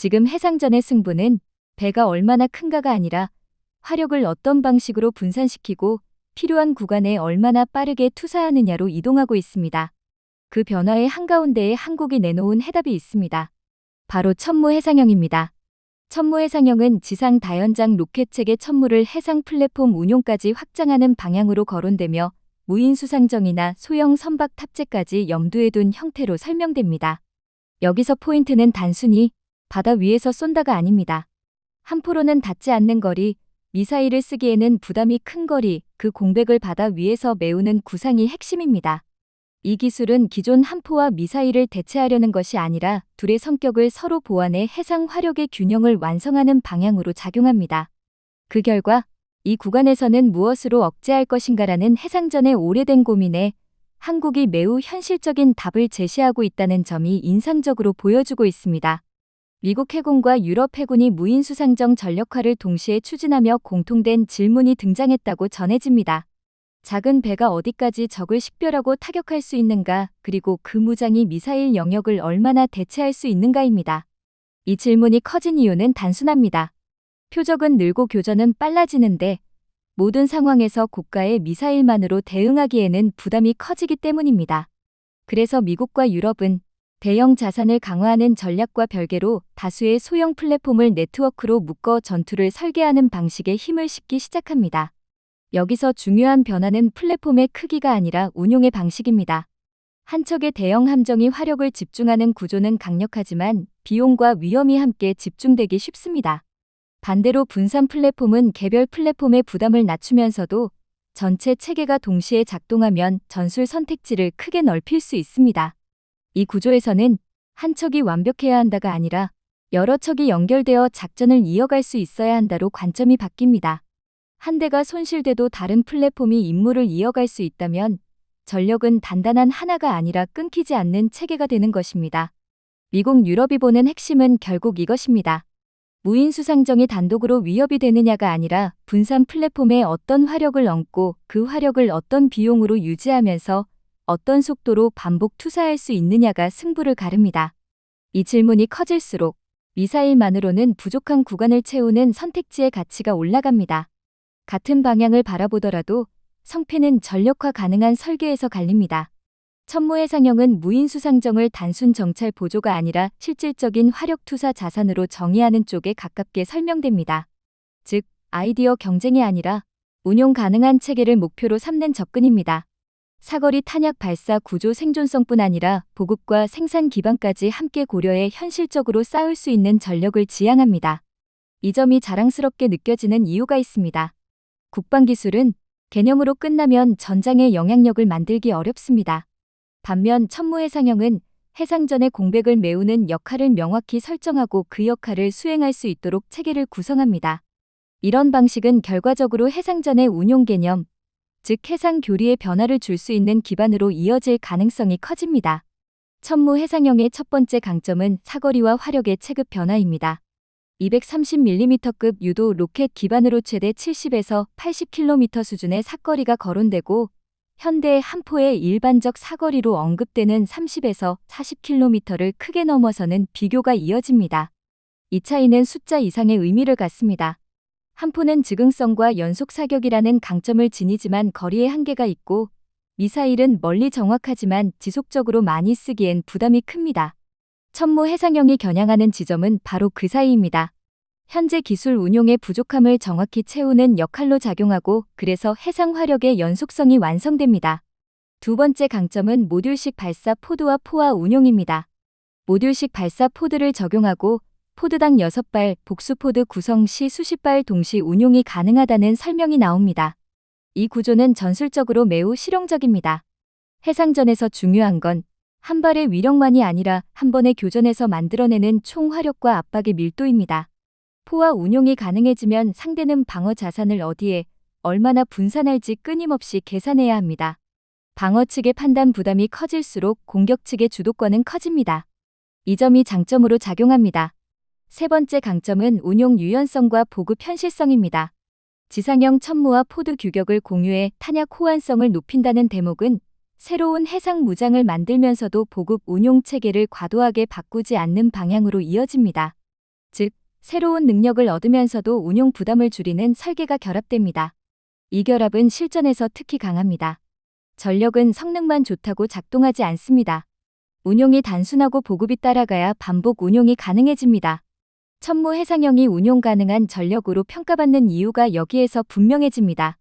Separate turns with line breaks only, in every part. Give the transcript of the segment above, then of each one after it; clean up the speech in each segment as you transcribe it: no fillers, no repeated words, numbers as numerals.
지금 해상전의 승부는 배가 얼마나 큰가가 아니라 화력을 어떤 방식으로 분산시키고 필요한 구간에 얼마나 빠르게 투사하느냐로 이동하고 있습니다. 그 변화의 한가운데에 한국이 내놓은 해답이 있습니다. 바로 천무해상형입니다. 천무해상형은 지상 다연장 로켓체계 천무를 해상 플랫폼 운용까지 확장하는 방향으로 거론되며 무인수상정이나 소형 선박 탑재까지 염두에 둔 형태로 설명됩니다. 여기서 포인트는 단순히 바다 위에서 쏜다가 아닙니다. 함포로는 닿지 않는 거리, 미사일을 쓰기에는 부담이 큰 거리, 그 공백을 바다 위에서 메우는 구상이 핵심입니다. 이 기술은 기존 함포와 미사일을 대체하려는 것이 아니라 둘의 성격을 서로 보완해 해상 화력의 균형을 완성하는 방향으로 작용합니다. 그 결과 이 구간에서는 무엇으로 억제할 것인가라는 해상전의 오래된 고민에 한국이 매우 현실적인 답을 제시하고 있다는 점이 인상적으로 보여주고 있습니다. 미국 해군과 유럽 해군이 무인수상정 전력화를 동시에 추진하며 공통된 질문이 등장했다고 전해집니다. 작은 배가 어디까지 적을 식별하고 타격할 수 있는가, 그리고 그 무장이 미사일 영역을 얼마나 대체할 수 있는가입니다. 이 질문이 커진 이유는 단순합니다. 표적은 늘고 교전은 빨라지는데 모든 상황에서 고가의 미사일만으로 대응하기에는 부담이 커지기 때문입니다. 그래서 미국과 유럽은 대형 자산을 강화하는 전략과 별개로 다수의 소형 플랫폼을 네트워크로 묶어 전투를 설계하는 방식에 힘을 싣기 시작합니다. 여기서 중요한 변화는 플랫폼의 크기가 아니라 운용의 방식입니다. 한 척의 대형 함정이 화력을 집중하는 구조는 강력하지만 비용과 위험이 함께 집중되기 쉽습니다. 반대로 분산 플랫폼은 개별 플랫폼의 부담을 낮추면서도 전체 체계가 동시에 작동하면 전술 선택지를 크게 넓힐 수 있습니다. 이 구조에서는 한 척이 완벽해야 한다가 아니라 여러 척이 연결되어 작전을 이어갈 수 있어야 한다로 관점이 바뀝니다. 한 대가 손실돼도 다른 플랫폼이 임무를 이어갈 수 있다면 전력은 단단한 하나가 아니라 끊기지 않는 체계가 되는 것입니다. 미국 유럽이 보는 핵심은 결국 이것입니다. 무인수상정이 단독으로 위협이 되느냐가 아니라 분산 플랫폼에 어떤 화력을 얹고 그 화력을 어떤 비용으로 유지하면서 어떤 속도로 반복 투사할 수 있느냐가 승부를 가릅니다. 이 질문이 커질수록 미사일만으로는 부족한 구간을 채우는 선택지의 가치가 올라갑니다. 같은 방향을 바라보더라도 성패는 전력화 가능한 설계에서 갈립니다. 천무해상형은 무인수상정을 단순 정찰 보조가 아니라 실질적인 화력투사 자산으로 정의하는 쪽에 가깝게 설명됩니다. 즉, 아이디어 경쟁이 아니라 운용 가능한 체계를 목표로 삼는 접근입니다. 사거리 탄약 발사 구조 생존성뿐 아니라 보급과 생산 기반까지 함께 고려해 현실적으로 쌓을 수 있는 전력을 지향합니다. 이 점이 자랑스럽게 느껴지는 이유가 있습니다. 국방기술은 개념으로 끝나면 전장에 영향력을 만들기 어렵습니다. 반면 천무해상형은 해상전의 공백을 메우는 역할을 명확히 설정하고 그 역할을 수행할 수 있도록 체계를 구성합니다. 이런 방식은 결과적으로 해상전의 운용 개념, 즉 해상 교리의 변화를 줄 수 있는 기반으로 이어질 가능성이 커집니다. 천무해상형의 첫 번째 강점은 사거리와 화력의 체급 변화입니다. 230mm급 유도 로켓 기반으로 최대 70에서 80km 수준의 사거리가 거론되고 현대 함포의 일반적 사거리로 언급되는 30에서 40km를 크게 넘어서는 비교가 이어집니다. 이 차이는 숫자 이상의 의미를 갖습니다. 함포는 즉흥성과 연속 사격이라는 강점을 지니지만 거리에 한계가 있고 미사일은 멀리 정확하지만 지속적으로 많이 쓰기엔 부담이 큽니다. 천무해상형이 겨냥하는 지점은 바로 그 사이입니다. 현재 기술 운용의 부족함을 정확히 채우는 역할로 작용하고 그래서 해상 화력의 연속성이 완성됩니다. 두 번째 강점은 모듈식 발사 포드와 포화 운용입니다. 모듈식 발사 포드를 적용하고 포드당 6발, 복수 포드 구성 시 수십 발 동시 운용이 가능하다는 설명이 나옵니다. 이 구조는 전술적으로 매우 실용적입니다. 해상전에서 중요한 건 한 발의 위력만이 아니라 한 번의 교전에서 만들어내는 총 화력과 압박의 밀도입니다. 포화 운용이 가능해지면 상대는 방어 자산을 어디에 얼마나 분산할지 끊임없이 계산해야 합니다. 방어 측의 판단 부담이 커질수록 공격 측의 주도권은 커집니다. 이 점이 장점으로 작용합니다. 세 번째 강점은 운용 유연성과 보급 현실성입니다. 지상형 천무와 포드 규격을 공유해 탄약 호환성을 높인다는 대목은 새로운 해상 무장을 만들면서도 보급 운용 체계를 과도하게 바꾸지 않는 방향으로 이어집니다. 즉, 새로운 능력을 얻으면서도 운용 부담을 줄이는 설계가 결합됩니다. 이 결합은 실전에서 특히 강합니다. 전력은 성능만 좋다고 작동하지 않습니다. 운용이 단순하고 보급이 따라가야 반복 운용이 가능해집니다. 천무 해상형이 운용 가능한 전력으로 평가받는 이유가 여기에서 분명해집니다.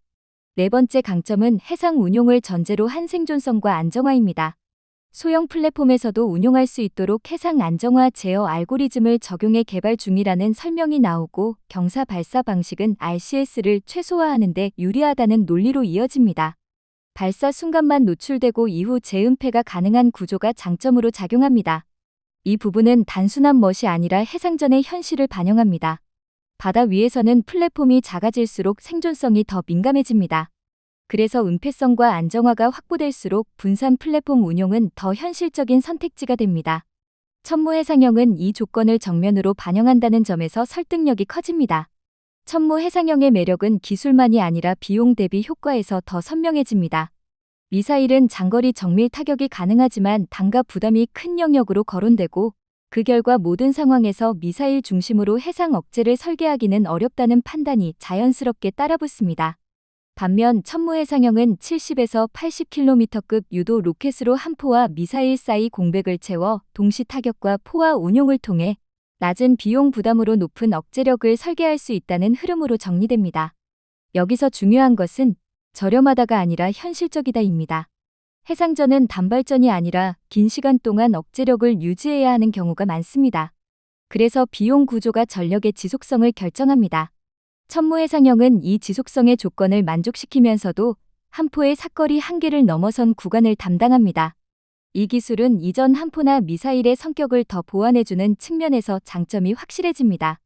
네 번째 강점은 해상 운용을 전제로 한 생존성과 안정화입니다. 소형 플랫폼에서도 운용할 수 있도록 해상 안정화 제어 알고리즘을 적용해 개발 중이라는 설명이 나오고 경사 발사 방식은 RCS를 최소화하는 데 유리하다는 논리로 이어집니다. 발사 순간만 노출되고 이후 재은폐가 가능한 구조가 장점으로 작용합니다. 이 부분은 단순한 멋이 아니라 해상전의 현실을 반영합니다. 바다 위에서는 플랫폼이 작아질수록 생존성이 더 민감해집니다. 그래서 은폐성과 안정화가 확보될수록 분산 플랫폼 운용은 더 현실적인 선택지가 됩니다. 천무 해상형은 이 조건을 정면으로 반영한다는 점에서 설득력이 커집니다. 천무 해상형의 매력은 기술만이 아니라 비용 대비 효과에서 더 선명해집니다. 미사일은 장거리 정밀 타격이 가능하지만 단가 부담이 큰 영역으로 거론되고 그 결과 모든 상황에서 미사일 중심으로 해상 억제를 설계하기는 어렵다는 판단이 자연스럽게 따라붙습니다. 반면 천무 해상형은 70에서 80km급 유도 로켓으로 한 포와 미사일 사이 공백을 채워 동시 타격과 포화 운용을 통해 낮은 비용 부담으로 높은 억제력을 설계할 수 있다는 흐름으로 정리됩니다. 여기서 중요한 것은 저렴하다가 아니라 현실적이다입니다. 해상전은 단발전이 아니라 긴 시간 동안 억제력을 유지해야 하는 경우가 많습니다. 그래서 비용 구조가 전력의 지속성을 결정합니다. 천무 해상형은 이 지속성의 조건을 만족시키면서도 한 포의 사거리 한계를 넘어선 구간을 담당합니다. 이 기술은 이전 한 포나 미사일의 성격을 더 보완해주는 측면에서 장점이 확실해집니다.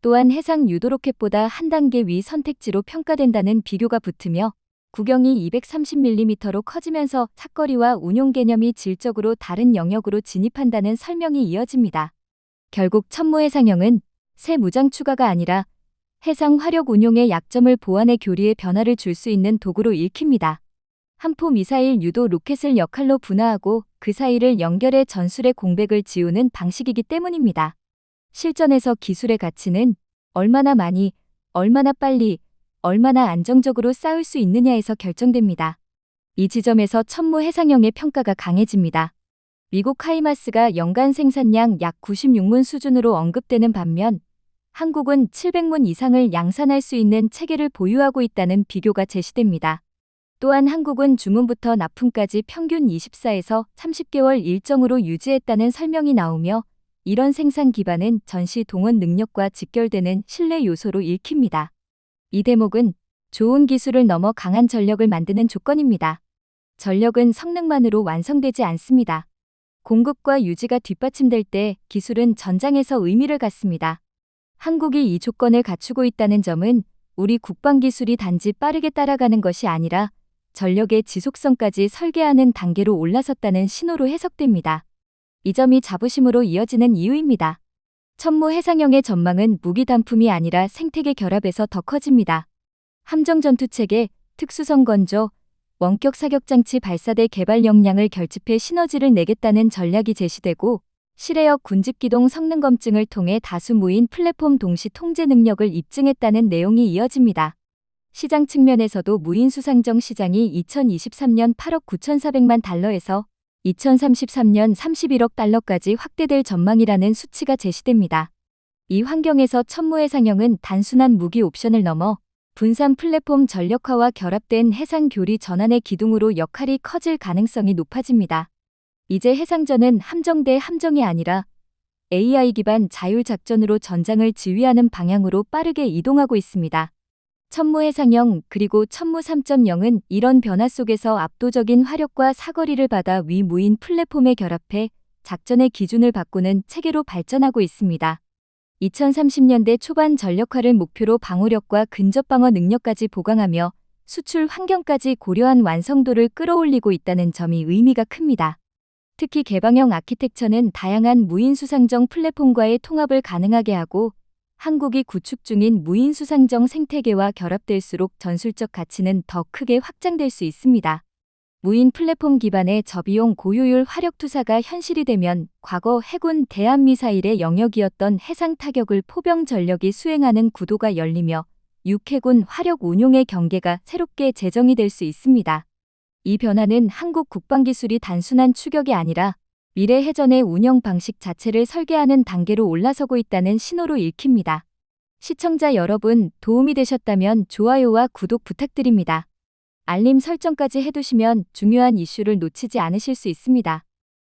또한 해상 유도 로켓보다 한 단계 위 선택지로 평가된다는 비교가 붙으며 구경이 230mm로 커지면서 사거리와 운용 개념이 질적으로 다른 영역으로 진입한다는 설명이 이어집니다. 결국 천무 해상형은 새 무장 추가가 아니라 해상 화력 운용의 약점을 보완해 교리의 변화를 줄 수 있는 도구로 읽힙니다. 한 포 미사일 유도 로켓을 역할로 분화하고 그 사이를 연결해 전술의 공백을 지우는 방식이기 때문입니다. 실전에서 기술의 가치는 얼마나 많이, 얼마나 빨리, 얼마나 안정적으로 쌓을 수 있느냐에서 결정됩니다. 이 지점에서 천무 해상형의 평가가 강해집니다. 미국 하이마스가 연간 생산량 약 96문 수준으로 언급되는 반면 한국은 700문 이상을 양산할 수 있는 체계를 보유하고 있다는 비교가 제시됩니다. 또한 한국은 주문부터 납품까지 평균 24에서 30개월 일정으로 유지했다는 설명이 나오며 이런 생산 기반은 전시 동원 능력과 직결되는 신뢰 요소로 읽힙니다. 이 대목은 좋은 기술을 넘어 강한 전력을 만드는 조건입니다. 전력은 성능만으로 완성되지 않습니다. 공급과 유지가 뒷받침될 때 기술은 전장에서 의미를 갖습니다. 한국이 이 조건을 갖추고 있다는 점은 우리 국방기술이 단지 빠르게 따라가는 것이 아니라 전력의 지속성까지 설계하는 단계로 올라섰다는 신호로 해석됩니다. 이 점이 자부심으로 이어지는 이유입니다. 천무 해상형의 전망은 무기 단품이 아니라 생태계 결합에서 더 커집니다. 함정 전투체계, 특수성 건조, 원격 사격장치 발사대 개발 역량을 결집해 시너지를 내겠다는 전략이 제시되고 실외역 군집기동 성능 검증을 통해 다수 무인 플랫폼 동시 통제 능력을 입증했다는 내용이 이어집니다. 시장 측면에서도 무인 수상정 시장이 2023년 8억 9,400만 달러에서 2033년 31억 달러까지 확대될 전망이라는 수치가 제시됩니다. 이 환경에서 천무 해상형은 단순한 무기 옵션을 넘어 분산 플랫폼 전력화와 결합된 해상 교리 전환의 기둥으로 역할이 커질 가능성이 높아집니다. 이제 해상전은 함정 대 함정이 아니라 AI 기반 자율작전으로 전장을 지휘하는 방향으로 빠르게 이동하고 있습니다. 천무 해상형 그리고 천무 3.0은 이런 변화 속에서 압도적인 화력과 사거리를 받아 위 무인 플랫폼에 결합해 작전의 기준을 바꾸는 체계로 발전하고 있습니다. 2030년대 초반 전력화를 목표로 방호력과 근접 방어 능력까지 보강하며 수출 환경까지 고려한 완성도를 끌어올리고 있다는 점이 의미가 큽니다. 특히 개방형 아키텍처는 다양한 무인 수상정 플랫폼과의 통합을 가능하게 하고 한국이 구축 중인 무인 수상정 생태계와 결합될수록 전술적 가치는 더 크게 확장될 수 있습니다. 무인 플랫폼 기반의 저비용 고효율 화력 투사가 현실이 되면 과거 해군 대한미사일의 영역이었던 해상 타격을 포병 전력이 수행하는 구도가 열리며 육해군 화력 운용의 경계가 새롭게 제정이 될 수 있습니다. 이 변화는 한국 국방기술이 단순한 추격이 아니라 미래 해전의 운영 방식 자체를 설계하는 단계로 올라서고 있다는 신호로 읽힙니다. 시청자 여러분, 도움이 되셨다면 좋아요와 구독 부탁드립니다. 알림 설정까지 해두시면 중요한 이슈를 놓치지 않으실 수 있습니다.